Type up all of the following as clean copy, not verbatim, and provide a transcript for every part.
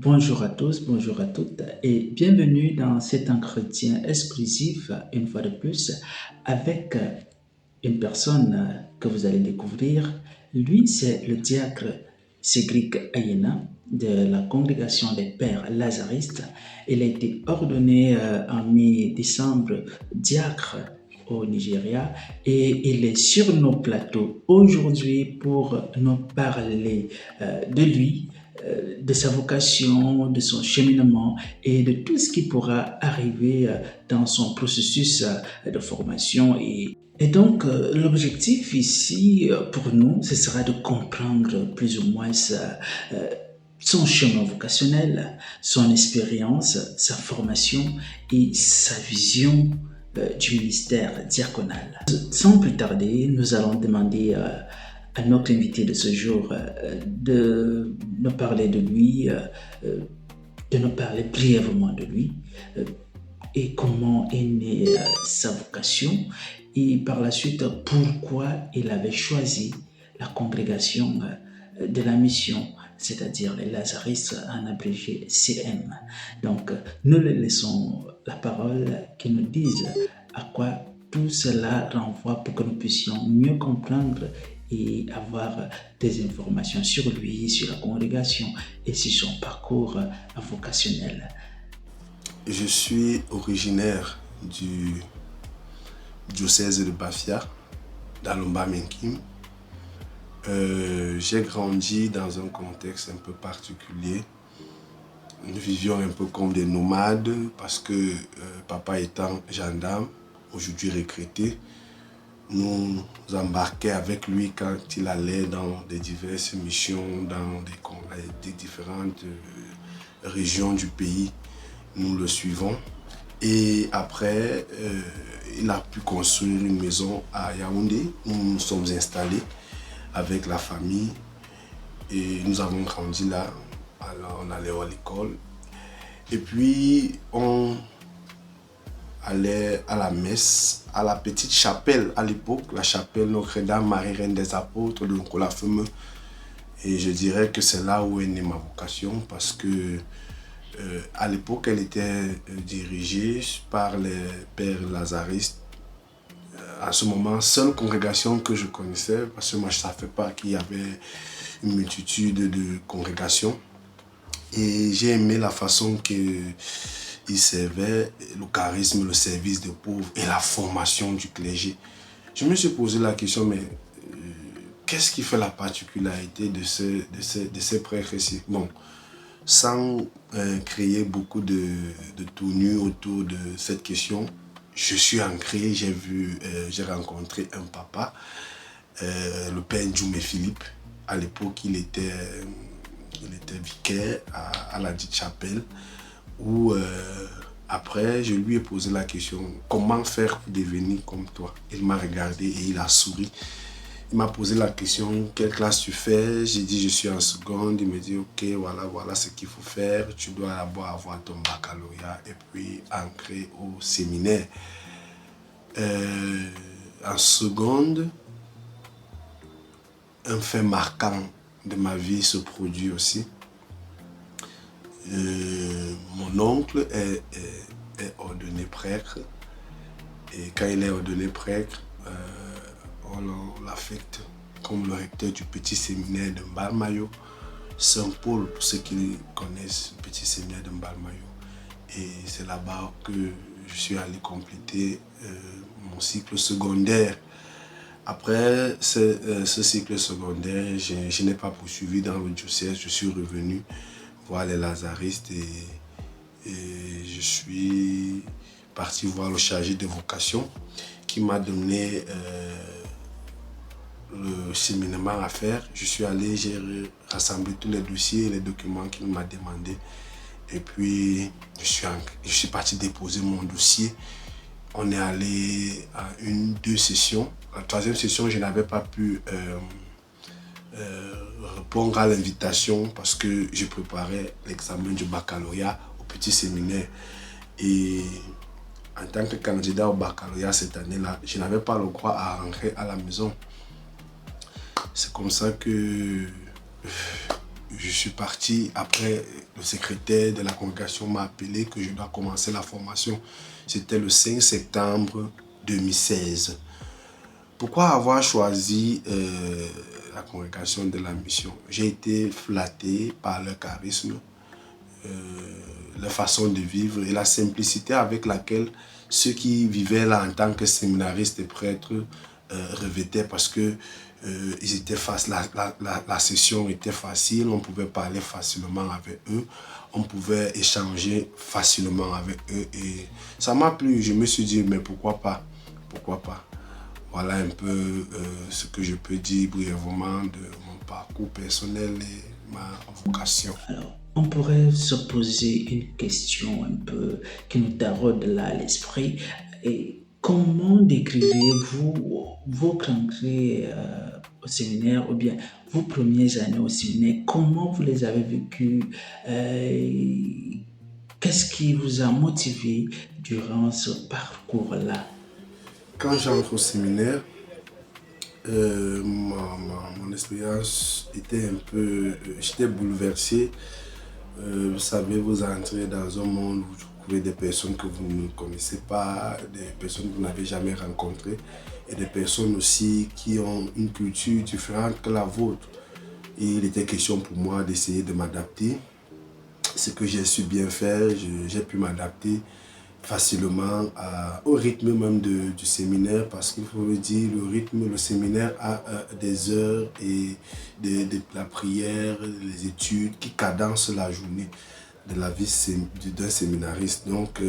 Bonjour à tous, bonjour à toutes et bienvenue dans cet entretien exclusif, une fois de plus, avec une personne que vous allez découvrir. Lui, c'est le diacre Cédric Ayena de la congrégation des Pères Lazaristes. Il a été ordonné en mi-décembre diacre au Nigeria et il est sur nos plateaux aujourd'hui pour nous parler de lui, de sa vocation, de son cheminement et de tout ce qui pourra arriver dans son processus de formation. Et donc, l'objectif ici pour nous, ce sera de comprendre plus ou moins son chemin vocationnel, son expérience, sa formation et sa vision du ministère diaconal. Sans plus tarder, nous allons demander à notre invité de ce jour de nous parler de lui, de nous parler brièvement de lui et comment est née sa vocation et par la suite pourquoi il avait choisi la congrégation de la mission, c'est-à-dire les Lazaristes en abrégé CM. Donc nous leur laissons la parole, qu'ils nous disent à quoi tout cela renvoie pour que nous puissions mieux comprendre et avoir des informations sur lui, sur la congrégation et sur son parcours vocationnel. Je suis originaire du diocèse de Bafia, dans l'Omba-Menkim. J'ai grandi dans un contexte un peu particulier. Nous vivions un peu comme des nomades parce que papa étant gendarme, aujourd'hui retraité, nous embarquait avec lui quand il allait dans des diverses missions, dans des différentes régions du pays. Nous le suivons. Et après, il a pu construire une maison à Yaoundé où nous nous sommes installés avec la famille. Et nous avons grandi là. Alors, on allait à l'école. Et puis, on allait à la messe, à la petite chapelle à l'époque, la chapelle Notre-Dame Marie-Reine des Apôtres de Nkola-Femeux. Et je dirais que c'est là où est née ma vocation parce que à l'époque, elle était dirigée par les Pères Lazaristes. À ce moment, seule congrégation que je connaissais, parce que moi je ne savais pas qu'il y avait une multitude de congrégations. Et j'ai aimé la façon qu'ils servaient, le charisme, le service des pauvres et la formation du clergé. Je me suis posé la question, mais qu'est-ce qui fait la particularité de ces prêtres ici? Bon, sans créer beaucoup de tournures autour de cette question, je suis ancré, j'ai rencontré un papa, le père Ndjoumé Philippe. À l'époque, il était vicaire à la dite chapelle, où après, je lui ai posé la question, comment faire pour devenir comme toi? Il m'a regardé et il a souri. Il m'a posé la question, quelle classe tu fais? J'ai dit, je suis en seconde. Il me dit, ok, voilà ce qu'il faut faire. Tu dois d'abord avoir ton baccalauréat et puis entrer au séminaire. En seconde, un fait marquant de ma vie se produit aussi. Mon oncle est ordonné prêtre. Et quand il est ordonné prêtre, on l'affecte comme le recteur du petit séminaire de Mbalmayo, Saint-Paul, pour ceux qui connaissent le petit séminaire de Mbalmayo. Et c'est là-bas que je suis allé compléter mon cycle secondaire. Après ce cycle secondaire, je n'ai pas poursuivi dans le diocèse, je suis revenu voir les Lazaristes et je suis parti voir le chargé de vocation qui m'a donné le séminaire à faire. Je suis allé, j'ai rassemblé tous les dossiers et les documents qu'il m'a demandé. Et puis, je suis parti déposer mon dossier. On est allé à 2 sessions. La 3e session, je n'avais pas pu répondre à l'invitation parce que je préparais l'examen du baccalauréat au petit séminaire. Et en tant que candidat au baccalauréat cette année-là, je n'avais pas le droit à rentrer à la maison. C'est comme ça que je suis parti. Après, le secrétaire de la congrégation m'a appelé que je dois commencer la formation. C'était le 5 septembre 2016. Pourquoi avoir choisi la congrégation de la mission? J'ai été flatté par leur charisme, leur façon de vivre et la simplicité avec laquelle ceux qui vivaient là en tant que séminaristes et prêtres revêtaient, parce que ils étaient la session était facile, on pouvait parler facilement avec eux, on pouvait échanger facilement avec eux et ça m'a plu. Je me suis dit, mais pourquoi pas? Pourquoi pas? Voilà un peu ce que je peux dire brièvement de mon parcours personnel et ma vocation. Alors, on pourrait se poser une question un peu qui nous taraude là à l'esprit. Et comment décrivez-vous votre entrée au séminaire ou bien vos premières années au séminaire? Comment vous les avez vécues? Qu'est-ce qui vous a motivé durant ce parcours-là? Quand j'entre au séminaire, mon expérience était un peu... j'étais bouleversé. Vous savez, vous entrez dans un monde où vous trouvez des personnes que vous ne connaissez pas, des personnes que vous n'avez jamais rencontrées et des personnes aussi qui ont une culture différente que la vôtre. Et il était question pour moi d'essayer de m'adapter. Ce que j'ai su bien faire, j'ai pu m'adapter facilement au rythme même du séminaire, parce qu'il faut le dire, le séminaire a des heures et de la prière, les études qui cadencent la journée de la vie d'un séminariste. Donc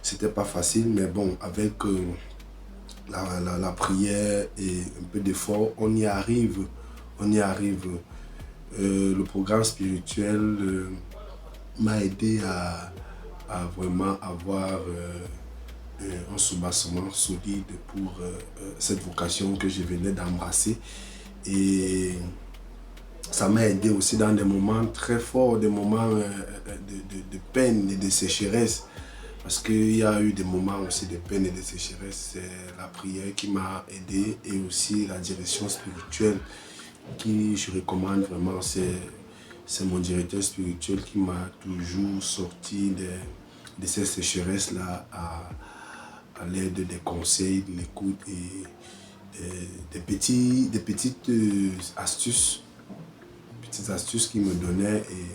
c'était pas facile, mais bon, avec la prière et un peu d'effort, on y arrive. On y arrive. Le programme spirituel m'a aidé à vraiment avoir un soubassement solide pour cette vocation que je venais d'embrasser. Et ça m'a aidé aussi dans des moments très forts, des moments de peine et de sécheresse. Parce qu'il y a eu des moments aussi de peine et de sécheresse. C'est la prière qui m'a aidé et aussi la direction spirituelle qui je recommande vraiment. C'est mon directeur spirituel qui m'a toujours sorti de ces sécheresses-là à l'aide des conseils, de l'écoute et des petites astuces qu'il me donnait et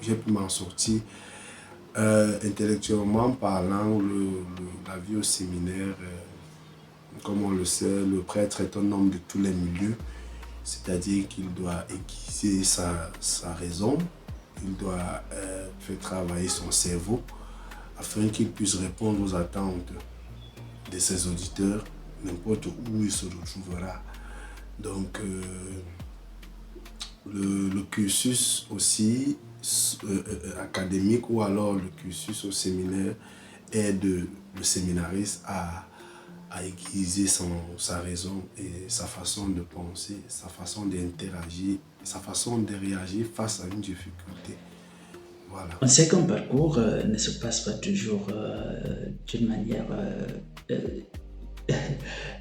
j'ai pu m'en sortir. Intellectuellement parlant, la vie au séminaire, comme on le sait, le prêtre est un homme de tous les milieux, c'est-à-dire qu'il doit aiguiser sa raison, il doit faire travailler son cerveau afin qu'il puisse répondre aux attentes de ses auditeurs, n'importe où il se retrouvera. Donc, le cursus aussi académique ou alors le cursus au séminaire aide le séminariste à aiguiser sa raison et sa façon de penser, sa façon d'interagir, sa façon de réagir face à une difficulté. Voilà. On sait qu'un parcours ne se passe pas toujours d'une manière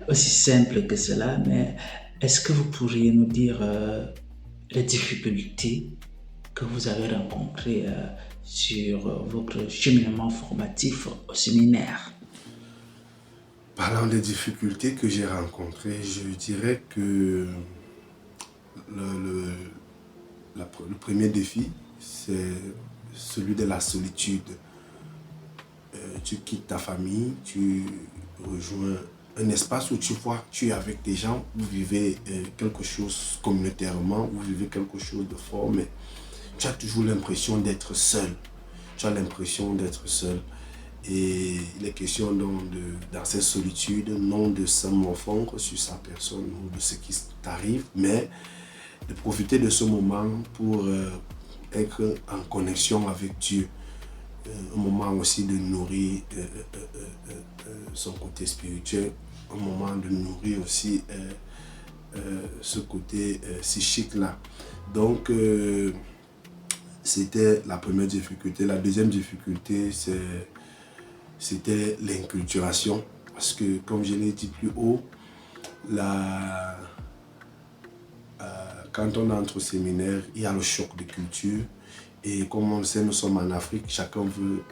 aussi simple que cela, mais est-ce que vous pourriez nous dire les difficultés que vous avez rencontrées sur votre cheminement formatif au séminaire? Parlant des difficultés que j'ai rencontrées, je dirais que le premier défi, c'est celui de la solitude. Tu quittes ta famille, tu rejoins un espace où tu vois, tu es avec des gens, vous vivez quelque chose communautairement, vous vivez quelque chose de fort, mais tu as toujours l'impression d'être seul. Tu as l'impression d'être seul. Et il est question donc dans cette solitude, non de se morfondre sur sa personne ou de ce qui t'arrive, mais de profiter de ce moment pour être en connexion avec Dieu. Un moment aussi de nourrir son côté spirituel, un moment de nourrir aussi ce côté psychique-là. Donc, c'était la première difficulté. La deuxième difficulté, c'était l'inculturation. Parce que, comme je l'ai dit plus haut, quand on entre au séminaire, il y a le choc de culture. Et comme on le sait, nous sommes en Afrique, chacun veut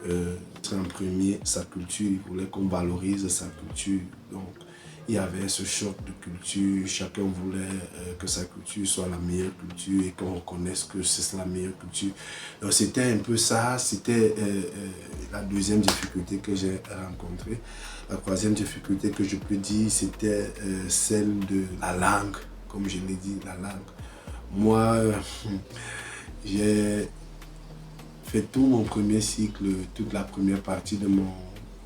imprimer sa culture, il voulait qu'on valorise sa culture. Donc, il y avait ce choc de culture, chacun voulait que sa culture soit la meilleure culture et qu'on reconnaisse que c'est la meilleure culture. Donc, c'était un peu ça, c'était la deuxième difficulté que j'ai rencontrée. La troisième difficulté que je peux dire, c'était celle de la langue, comme je l'ai dit, la langue. Moi, j'ai fait tout mon premier cycle, toute la première partie de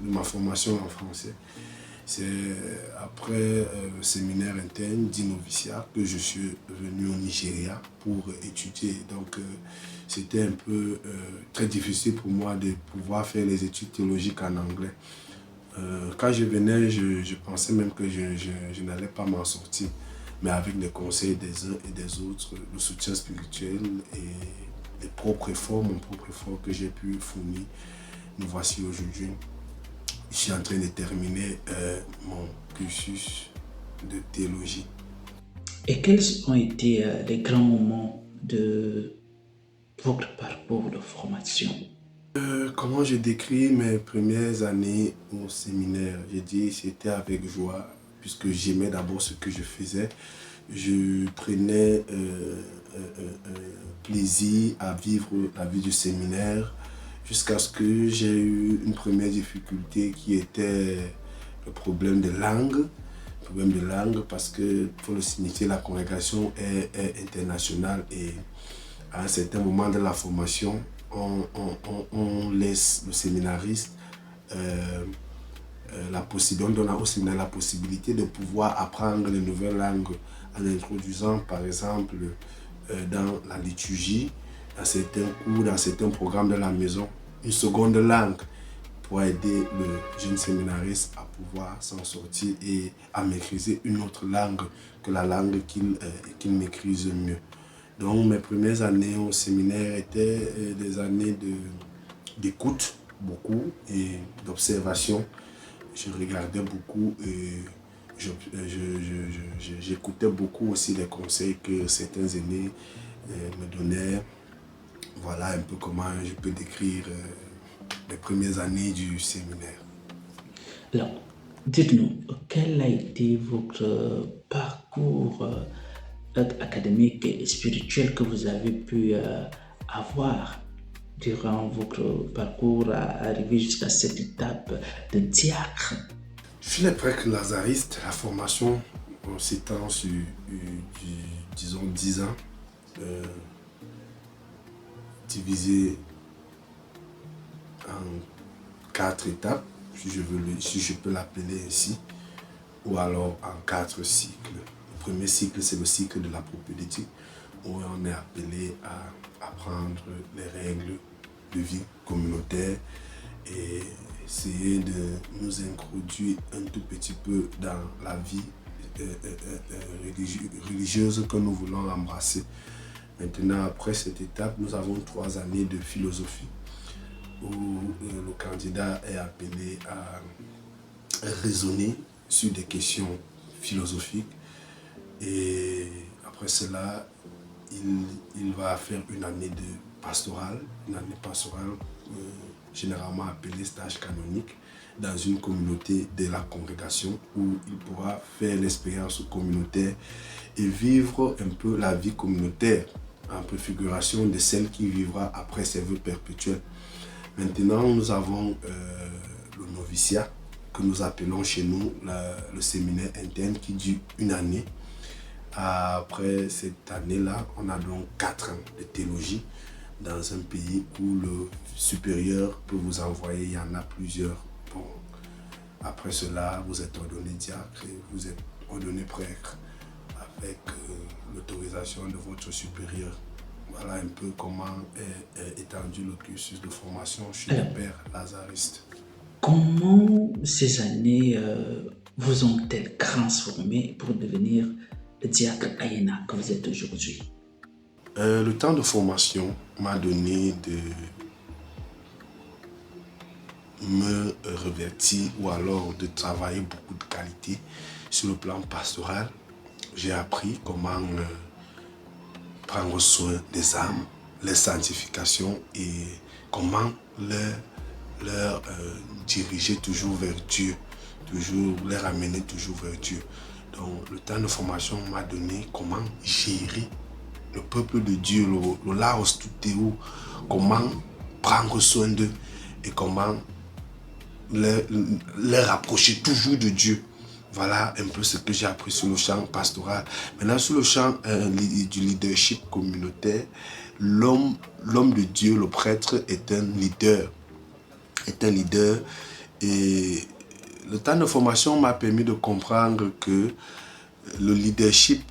ma formation en français. C'est après le séminaire interne d'innoviciat que je suis venu au Nigeria pour étudier. Donc, c'était un peu très difficile pour moi de pouvoir faire les études théologiques en anglais. Quand je venais, je pensais même que je n'allais pas m'en sortir. Mais avec les conseils des uns et des autres, le soutien spirituel et les propres efforts, mon propre effort que j'ai pu fournir, nous voici aujourd'hui. Je suis en train de terminer mon cursus de théologie. Et quels ont été les grands moments de votre parcours de formation? Comment je décris mes premières années au séminaire? J'ai dit c'était avec joie, puisque j'aimais d'abord ce que je faisais. Je prenais plaisir à vivre la vie du séminaire jusqu'à ce que j'ai eu une première difficulté qui était le problème de langue. Problème de langue parce que, pour le signifier, la congrégation est internationale et à un certain moment de la formation, on laisse le séminariste on donne au séminaire la possibilité de pouvoir apprendre les nouvelles langues en introduisant par exemple dans la liturgie, dans certains cours, dans certains programmes de la maison, une seconde langue pour aider le jeune séminariste à pouvoir s'en sortir et à maîtriser une autre langue que la langue qu'il maîtrise mieux. Donc mes premières années au séminaire étaient des années d'écoute beaucoup et d'observation. Je regardais beaucoup et j'écoutais beaucoup aussi les conseils que certains aînés me donnaient. Voilà un peu comment je peux décrire les premières années du séminaire. Alors, dites-nous, quel a été votre parcours académique et spirituel que vous avez pu avoir durant votre parcours à arriver jusqu'à cette étape de diacre? Je suis le prêtre lazariste. La formation s'étend sur, disons, 10 ans, divisé en 4 étapes, si je peux l'appeler ainsi, ou alors en 4 cycles. Le premier cycle, c'est le cycle de la propédeutique, où on est appelé à apprendre les règles de vie communautaire et essayer de nous introduire un tout petit peu dans la vie religieuse que nous voulons embrasser. Maintenant, après cette étape, nous avons 3 années de philosophie où le candidat est appelé à raisonner sur des questions philosophiques et après cela, il va faire une année de pastorale, généralement appelée stage canonique, dans une communauté de la congrégation où il pourra faire l'expérience communautaire et vivre un peu la vie communautaire en préfiguration de celle qui vivra après ses vœux perpétuels. Maintenant, nous avons le noviciat que nous appelons chez nous le séminaire interne qui dure une année. Après cette année-là, on a donc 4 ans de théologie dans un pays où le supérieur peut vous envoyer, il y en a plusieurs. Bon, après cela, vous êtes ordonné diacre et vous êtes ordonné prêtre avec l'autorisation de votre supérieur. Voilà un peu comment est étendu le cursus de formation chez le père lazariste. Comment ces années vous ont-elles transformé pour devenir le diacre Ayena que vous êtes aujourd'hui? Le temps de formation m'a donné de me revertir ou alors de travailler beaucoup de qualité sur le plan pastoral. J'ai appris comment prendre soin des âmes, leur sanctification et comment leur diriger toujours vers Dieu, toujours les ramener toujours vers Dieu. Donc le temps de formation m'a donné comment gérer le peuple de Dieu, le Laos Tutéo, comment prendre soin d'eux et comment les rapprocher toujours de Dieu. Voilà un peu ce que j'ai appris sur le champ pastoral. Maintenant, sur le champ du leadership communautaire, l'homme de Dieu, le prêtre, est un leader. Et le temps de formation m'a permis de comprendre que le leadership,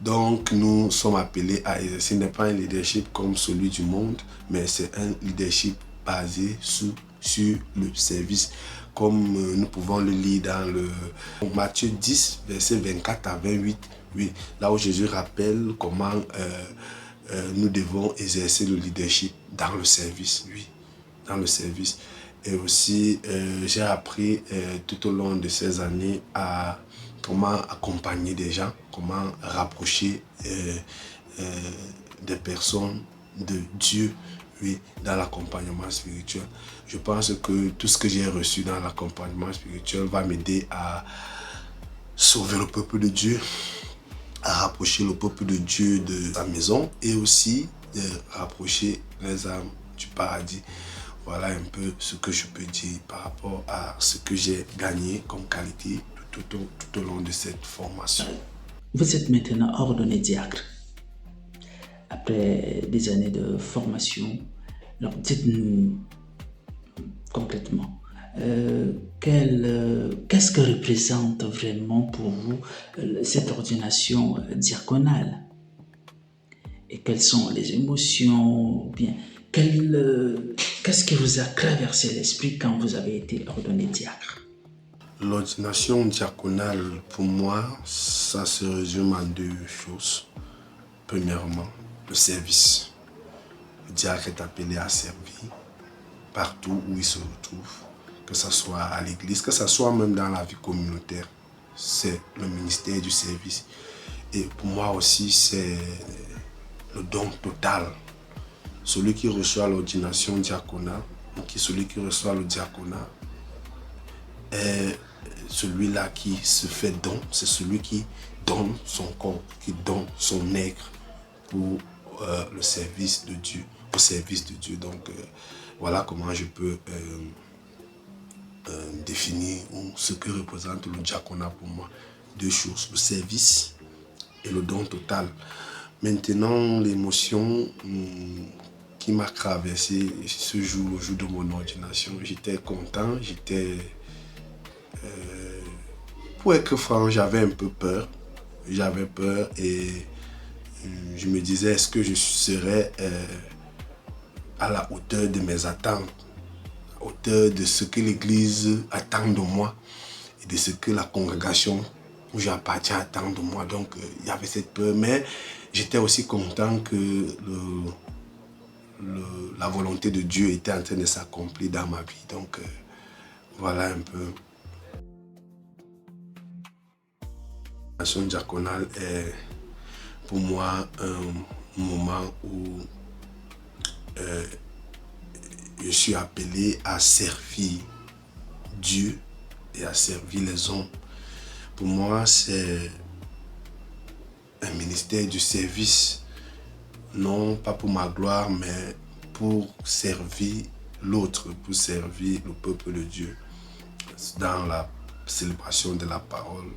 donc nous sommes appelés à exercer, n'est pas un leadership comme celui du monde, mais c'est un leadership basé sur le service, comme nous pouvons le lire dans le Matthieu 10, verset 24 à 28, oui, là où Jésus rappelle comment nous devons exercer le leadership dans le service, oui, dans le service. Et aussi, j'ai appris tout au long de ces années à comment accompagner des gens, comment rapprocher des personnes de Dieu, oui, dans l'accompagnement spirituel. Je pense que tout ce que j'ai reçu dans l'accompagnement spirituel va m'aider à sauver le peuple de Dieu, à rapprocher le peuple de Dieu de sa maison et aussi de rapprocher les âmes du paradis. Voilà un peu ce que je peux dire par rapport à ce que j'ai gagné comme qualité tout au long de cette formation. Vous êtes maintenant ordonné diacre. Après des années de formation, alors dites-nous concrètement, qu'est-ce que représente vraiment pour vous cette ordination diaconale? Et quelles sont les émotions, bien, qu'est-ce qui vous a traversé l'esprit quand vous avez été ordonné diacre? L'ordination diaconale, pour moi, ça se résume en deux choses. Premièrement, le service. Le diacre est appelé à servir partout où il se retrouve, que ce soit à l'église, que ce soit même dans la vie communautaire. C'est le ministère du service. Et pour moi aussi, c'est le don total. Celui qui reçoit l'ordination diaconale, celui qui reçoit le diaconat, est celui-là qui se fait don. C'est celui qui donne son corps, qui donne son être pour le service de Dieu, au service de Dieu. Donc, voilà comment je peux définir ce que représente le diaconat pour moi. Deux choses, le service et le don total. Maintenant, l'émotion qui m'a traversé ce jour, le jour de mon ordination, j'étais content, pour être franc, j'avais un peu peur. J'avais peur et je me disais, est-ce que je serais à la hauteur de mes attentes, à la hauteur de ce que l'Église attend de moi et de ce que la congrégation où j'appartiens attend de moi. Donc, il y avait cette peur, mais j'étais aussi content que la volonté de Dieu était en train de s'accomplir dans ma vie. Donc, voilà un peu. L'action diaconale est pour moi un moment où je suis appelé à servir Dieu et à servir les hommes. Pour moi, c'est un ministère du service, non pas pour ma gloire, mais pour servir l'autre, pour servir le peuple de Dieu dans la célébration de la parole,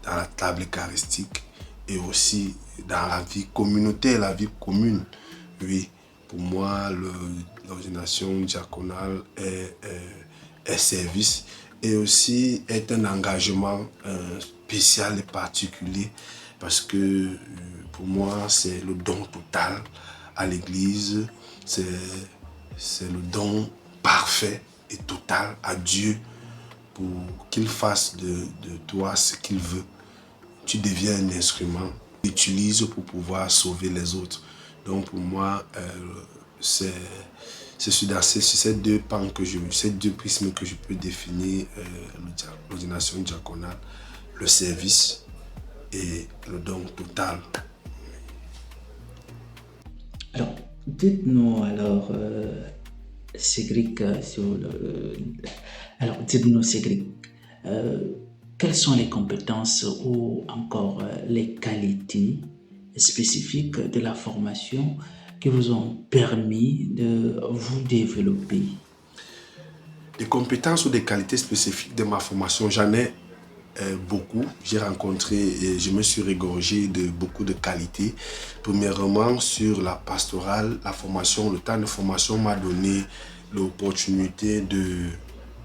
dans la table eucharistique et aussi dans la vie communautaire, la vie commune. Oui, pour moi, l'ordination diaconale est service et aussi est un engagement spécial et particulier parce que pour moi, c'est le don total à l'Église, c'est le don parfait et total à Dieu pour qu'il fasse de toi ce qu'il veut. Tu deviens un instrument qu'il utilise pour pouvoir sauver les autres. Donc pour moi, c'est sur ces deux pans ces deux prismes que je peux définir l'ordination diaconale, le service et le don total. Dites-nous alors, Cédric, alors dites-nous Cédric, euh, quelles sont les compétences ou encore les qualités spécifiques de la formation qui vous ont permis de vous développer? Des compétences ou des qualités spécifiques de ma formation, j'en ai beaucoup. J'ai rencontré et je me suis régorgé de beaucoup de qualités. Premièrement, sur la pastorale, la formation, le temps de formation m'a donné l'opportunité de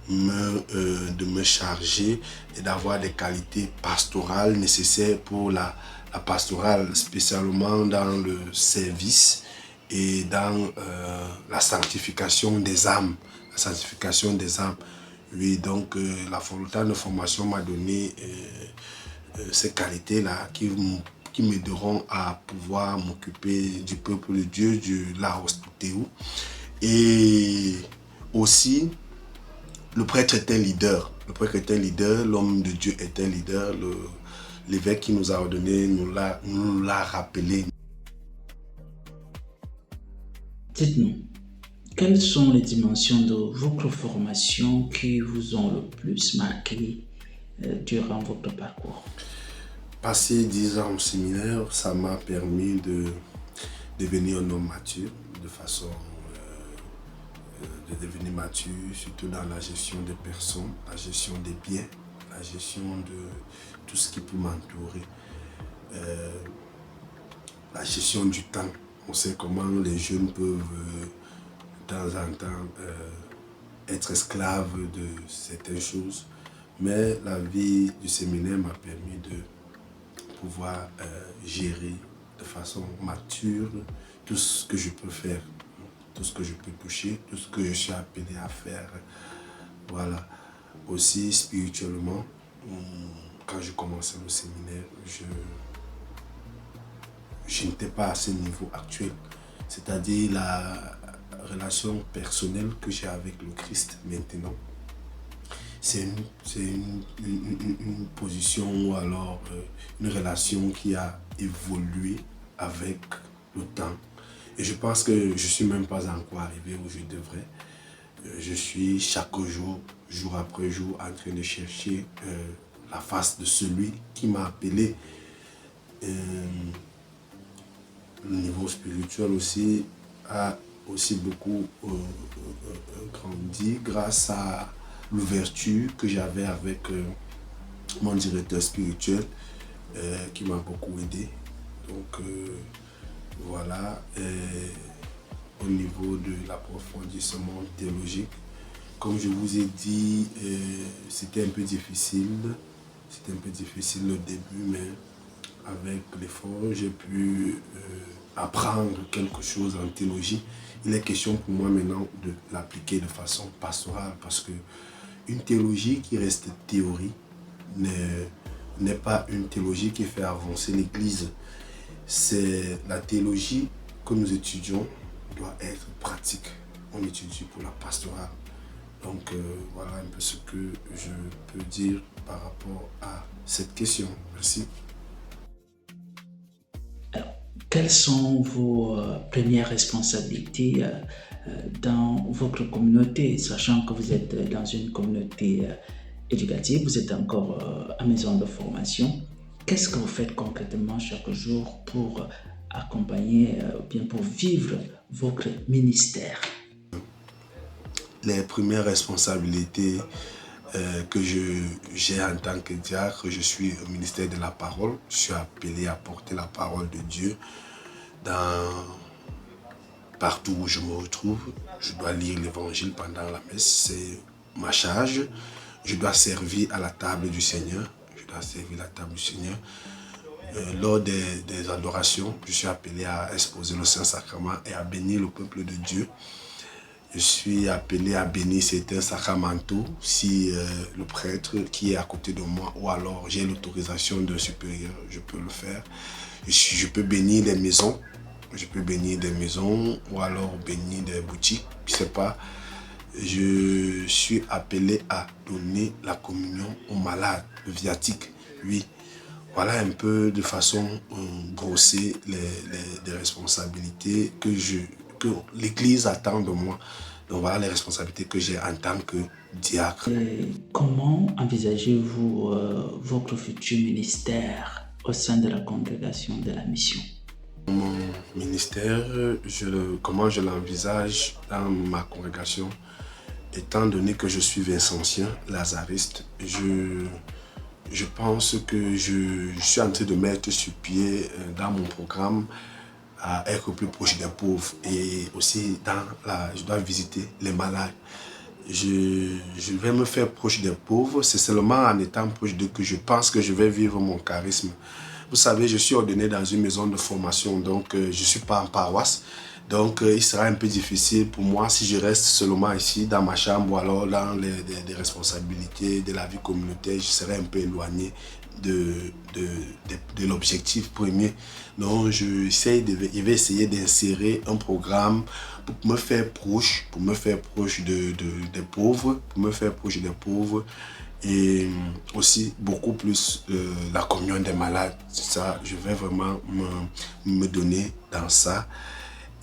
me charger et d'avoir des qualités pastorales nécessaires pour la pastorale, spécialement dans le service et dans la sanctification des âmes. La sanctification des âmes. Oui, donc le temps de formation m'a donné ces qualités-là qui m'aideront à pouvoir m'occuper du peuple de Dieu, de la hospitalité. Et aussi, le prêtre est un leader. Le prêtre est un leader, l'homme de Dieu est un leader. L'évêque qui nous a ordonné nous l'a rappelé. Dites-nous, quelles sont les dimensions de votre formation qui vous ont le plus marqué durant votre parcours? Passer 10 ans au séminaire, ça m'a permis de devenir un homme mature, de façon de devenir mature, surtout dans la gestion des personnes, la gestion des biens, la gestion de tout ce qui peut m'entourer, la gestion du temps. On sait comment les jeunes peuvent de temps en temps être esclaves de certaines choses, mais la vie du séminaire m'a permis de pouvoir gérer de façon mature tout ce que je peux faire, tout ce que je peux toucher, tout ce que je suis appelé à faire. Voilà. Aussi spirituellement, quand je commençais le séminaire, je n'étais pas à ce niveau actuel. C'est-à-dire la relation personnelle que j'ai avec le Christ maintenant. C'est une position ou alors une relation qui a évolué avec le temps. Et je pense que je ne suis même pas encore arrivé où je devrais. Je suis chaque jour, jour après jour, en train de chercher la face de celui qui m'a appelé. Le niveau spirituel aussi a aussi beaucoup grandi grâce à l'ouverture que j'avais avec mon directeur spirituel qui m'a beaucoup aidé. Donc voilà, au niveau de l'approfondissement théologique, comme je vous ai dit, c'était un peu difficile. C'était un peu difficile au début, mais avec l'effort, j'ai pu apprendre quelque chose en théologie. Il est question pour moi maintenant de l'appliquer de façon pastorale parce que une théologie qui reste théorie n'est pas une théologie qui fait avancer l'Église. C'est la théologie que nous étudions doit être pratique. On étudie pour la pastorale. Donc voilà un peu ce que je peux dire par rapport à cette question. Merci. Alors, quelles sont vos premières responsabilités dans votre communauté, sachant que vous êtes dans une communauté éducative, vous êtes encore à maison de formation? Qu'est-ce que vous faites concrètement chaque jour pour accompagner, bien pour vivre votre ministère? Les premières responsabilités que j'ai en tant que diacre, je suis au ministère de la parole. Je suis appelé à porter la parole de Dieu partout où je me retrouve. Je dois lire l'évangile pendant la messe, c'est ma charge. Je dois servir à la table du Seigneur. Je dois servir la table du Seigneur. Lors des adorations, je suis appelé à exposer le Saint-Sacrement et à bénir le peuple de Dieu. Je suis appelé à bénir certains sacramentaux si le prêtre qui est à côté de moi ou alors j'ai l'autorisation d'un supérieur, je peux le faire. Je peux bénir des maisons, ou alors bénir des boutiques, je ne sais pas. Je suis appelé à donner la communion aux malades, le viatique, oui. Voilà un peu de façon grossière les responsabilités que que l'Église attend de moi. Donc voilà les responsabilités que j'ai en tant que diacre. Et comment envisagez-vous votre futur ministère au sein de la congrégation de la mission? Mon ministère, comment je l'envisage dans ma congrégation, étant donné que je suis vincentien, lazariste, je pense que je suis en train de mettre sur pied dans mon programme à être plus proche des pauvres et aussi je dois visiter les malades. Je vais me faire proche des pauvres, c'est seulement en étant proche d'eux que je pense que je vais vivre mon charisme. Vous savez, je suis ordonné dans une maison de formation, donc je ne suis pas en paroisse. Donc il sera un peu difficile pour moi si je reste seulement ici dans ma chambre ou alors dans les responsabilités de la vie communautaire. Je serai un peu éloigné de l'objectif premier. Donc je vais essayer d'insérer un programme pour me faire proche, des pauvres, et aussi beaucoup plus la communion des malades. Ça, je vais vraiment me donner dans ça.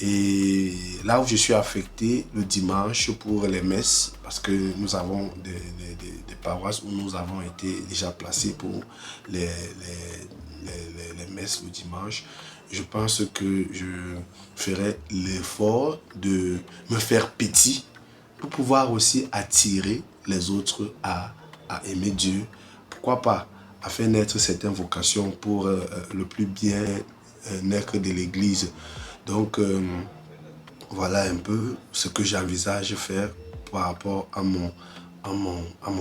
Et là où je suis affecté le dimanche pour les messes, parce que nous avons des paroisses où nous avons été déjà placés pour les messes le dimanche, je pense que je ferai l'effort de me faire petit pour pouvoir aussi attirer les autres à aimer Dieu. Pourquoi pas, afin d'être certaines vocations pour le plus bien-être de l'Église. Donc, voilà un peu ce que j'envisage faire par rapport à mon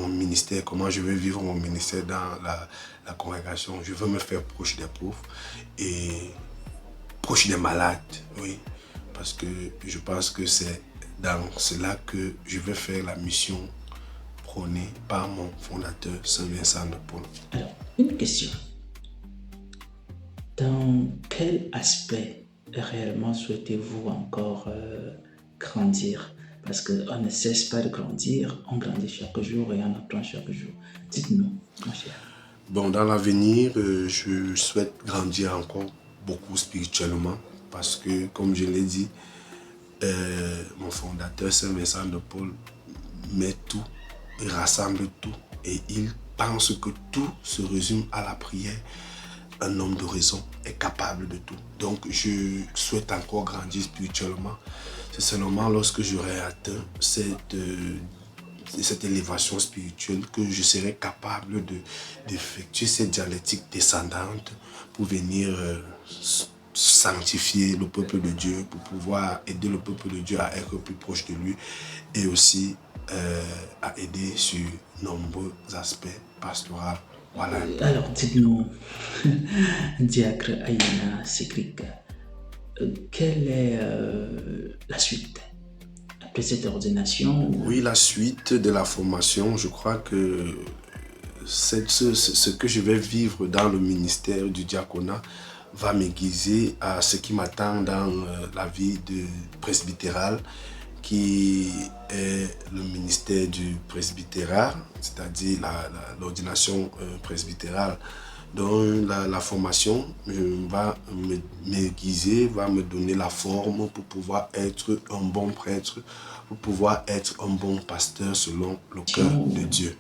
ministère, comment je veux vivre mon ministère dans la congrégation. Je veux me faire proche des pauvres et proche des malades, oui, parce que je pense que c'est dans cela que je vais faire la mission prônée par mon fondateur, Saint Vincent de Paul. Alors, une question. Dans quel aspect réellement souhaitez-vous encore grandir? Parce qu'on ne cesse pas de grandir, on grandit chaque jour et on apprend chaque jour. Dites-nous, mon cher. Bon, dans l'avenir, je souhaite grandir encore beaucoup spirituellement parce que, comme je l'ai dit, mon fondateur, Saint Vincent de Paul, met tout, il rassemble tout et il pense que tout se résume à la prière. Un homme de raison est capable de tout. Donc, je souhaite encore grandir spirituellement. C'est seulement lorsque j'aurai atteint cette élévation spirituelle que je serai capable d'effectuer cette dialectique descendante pour venir sanctifier le peuple de Dieu, pour pouvoir aider le peuple de Dieu à être plus proche de lui et aussi à aider sur nombreux aspects pastoraux. Voilà. Alors, dites-nous, Diacre Ayana Sikrik, quelle est la suite après cette ordination? Oui, la suite de la formation, je crois que ce que je vais vivre dans le ministère du diaconat va m'aiguiser à ce qui m'attend dans la vie presbytérale, qui est le ministère du presbytérat, c'est-à-dire l'ordination presbytérale. Donc la formation va m'aiguiser, va me donner la forme pour pouvoir être un bon prêtre, pour pouvoir être un bon pasteur selon le cœur de Dieu.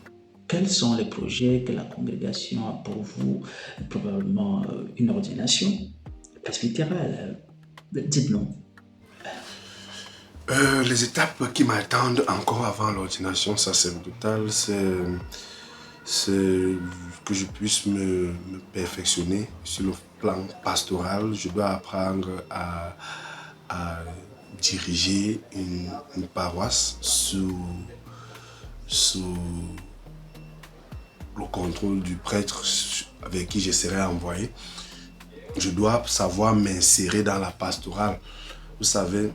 Quels sont les projets que la congrégation a pour vous? Probablement une ordination presbytérale. Dites-nous. Les étapes qui m'attendent encore avant l'ordination sacerdotale, c'est que je puisse me perfectionner sur le plan pastoral. Je dois apprendre à diriger une paroisse sous le contrôle du prêtre avec qui je serai envoyé. Je dois savoir m'insérer dans la pastorale. Vous savez,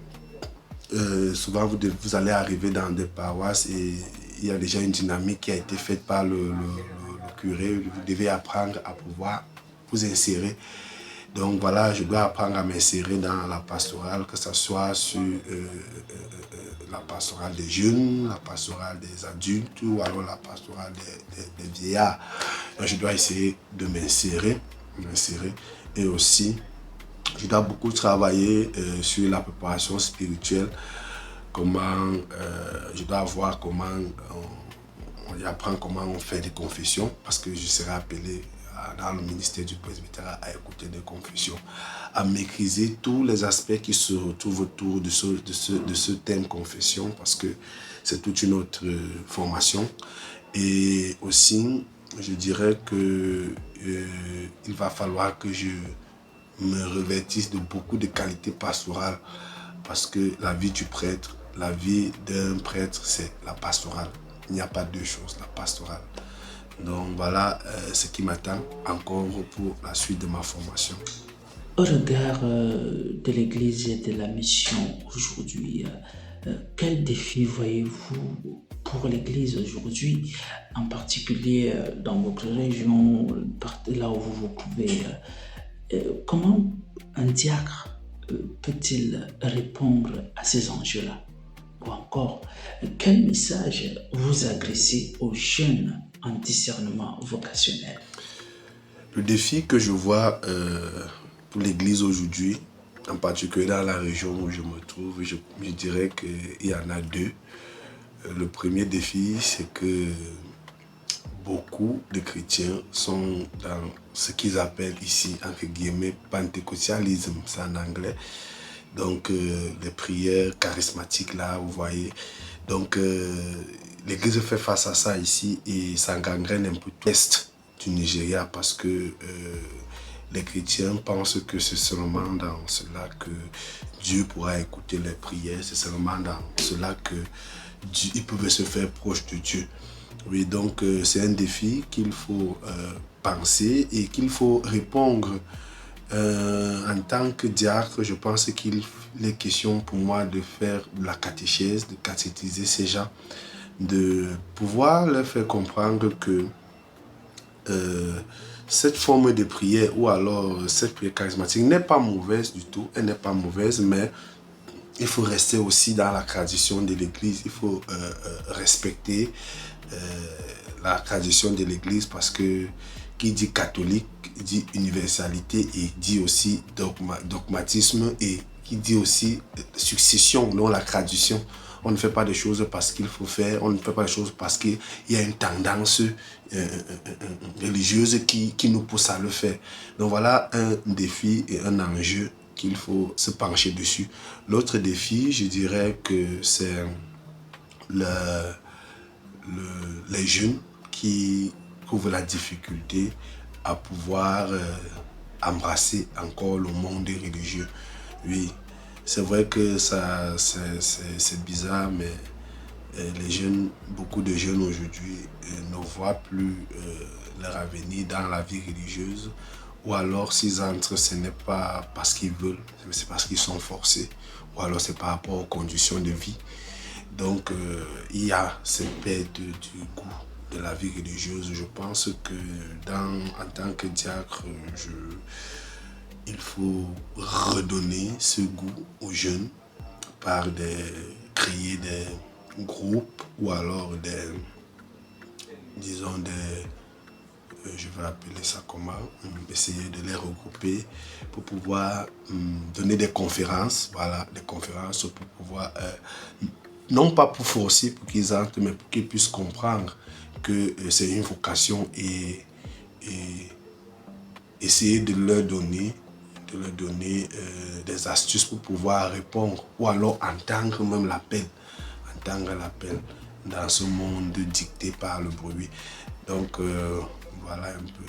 souvent vous allez arriver dans des paroisses et il y a déjà une dynamique qui a été faite par le curé. Vous devez apprendre à pouvoir vous insérer. Donc voilà, je dois apprendre à m'insérer dans la pastorale, que ce soit sur la pastorale des jeunes, la pastorale des adultes ou alors la pastorale des vieillards. Donc je dois essayer de m'insérer et aussi je dois beaucoup travailler sur la préparation spirituelle. Je dois voir comment on apprend comment on fait des confessions, parce que je serai appelé dans le ministère du presbytère à écouter des confessions, à maîtriser tous les aspects qui se retrouvent autour de ce thème confession, parce que c'est toute une autre formation. Et aussi, je dirais que il va falloir que je me revêtisse de beaucoup de qualités pastorales, parce que la vie du prêtre, la vie d'un prêtre, c'est la pastorale. Il n'y a pas deux choses, la pastorale. Donc voilà ce qui m'attend encore pour la suite de ma formation. Au regard de l'Église et de la mission aujourd'hui, quel défi voyez-vous pour l'Église aujourd'hui, en particulier dans votre région, là où vous vous trouvez? Comment un diacre peut-il répondre à ces enjeux-là? Ou encore, quel message vous adressez aux jeunes en discernement vocationnel? Le défi que je vois pour l'Église aujourd'hui, en particulier dans la région où je me trouve, je dirais qu'il y en a deux. Le premier défi, c'est que beaucoup de chrétiens sont dans ce qu'ils appellent ici, entre guillemets, pentecôtialisme, c'est en anglais. Donc, les prières charismatiques, là, vous voyez. Donc, l'Église fait face à ça ici et ça gangrène un peu l'Est du Nigeria, parce que les chrétiens pensent que c'est seulement dans cela que Dieu pourra écouter les prières, c'est seulement dans cela que ils peuvent se faire proche de Dieu. Oui, donc c'est un défi qu'il faut penser et qu'il faut répondre. En tant que diacre, je pense qu'il est question pour moi de faire la catéchèse, de catéchiser ces gens, de pouvoir leur faire comprendre que cette forme de prière ou alors cette prière charismatique n'est pas mauvaise du tout, elle n'est pas mauvaise, mais il faut rester aussi dans la tradition de l'Église, il faut respecter la tradition de l'Église, parce que qui dit catholique dit universalité et dit aussi dogmatisme, et qui dit aussi succession, non la tradition. On ne fait pas des choses parce qu'il faut faire, on ne fait pas des choses parce qu'il y a une tendance religieuse qui nous pousse à le faire. Donc voilà un défi et un enjeu qu'il faut se pencher dessus. L'autre défi, je dirais que c'est les jeunes qui trouvent la difficulté à pouvoir embrasser encore le monde religieux. Oui, c'est vrai que ça, c'est bizarre, mais les jeunes, beaucoup de jeunes aujourd'hui ne voient plus leur avenir dans la vie religieuse, ou alors s'ils entrent, ce n'est pas parce qu'ils veulent, c'est parce qu'ils sont forcés, ou alors c'est par rapport aux conditions de vie. Donc il y a cette perte du goût de la vie religieuse. Je pense que en tant que diacre, il faut redonner ce goût aux jeunes par créer des groupes, ou alors je vais appeler ça comment, essayer de les regrouper pour pouvoir donner des conférences, voilà, des conférences pour pouvoir, non pas pour forcer pour qu'ils entrent, mais pour qu'ils puissent comprendre que c'est une vocation, et essayer de leur donner des astuces pour pouvoir répondre, ou alors entendre même l'appel dans ce monde dicté par le bruit. Donc voilà un peu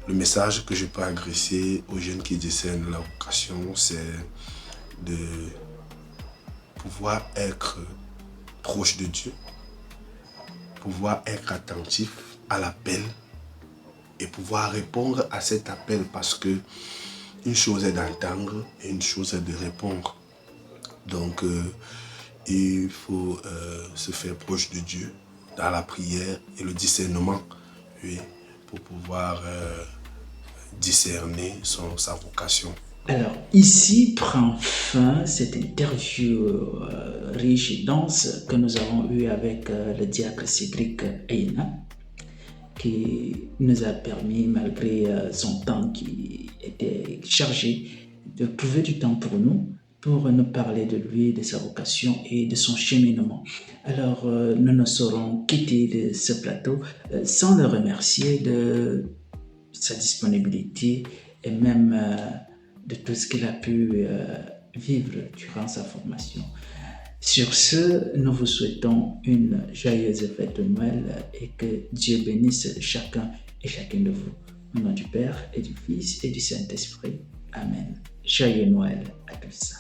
le message que je peux adresser aux jeunes qui discernent la vocation, c'est de pouvoir être proche de Dieu, pouvoir être attentif à l'appel et pouvoir répondre à cet appel, parce que une chose est d'entendre et une chose est de répondre. Donc il faut se faire proche de Dieu dans la prière et le discernement, oui, pour pouvoir discerner sa vocation. Alors, ici prend fin cette interview riche et dense que nous avons eue avec le diacre Cédric Ayena, qui nous a permis, malgré son temps qui était chargé, de trouver du temps pour nous, pour nous parler de lui, de sa vocation et de son cheminement. Alors, nous ne saurons quitter de ce plateau sans le remercier de sa disponibilité et même de tout ce qu'il a pu vivre durant sa formation. Sur ce, nous vous souhaitons une joyeuse fête de Noël et que Dieu bénisse chacun et chacune de vous. Au nom du Père et du Fils et du Saint-Esprit. Amen. Joyeux Noël à tous.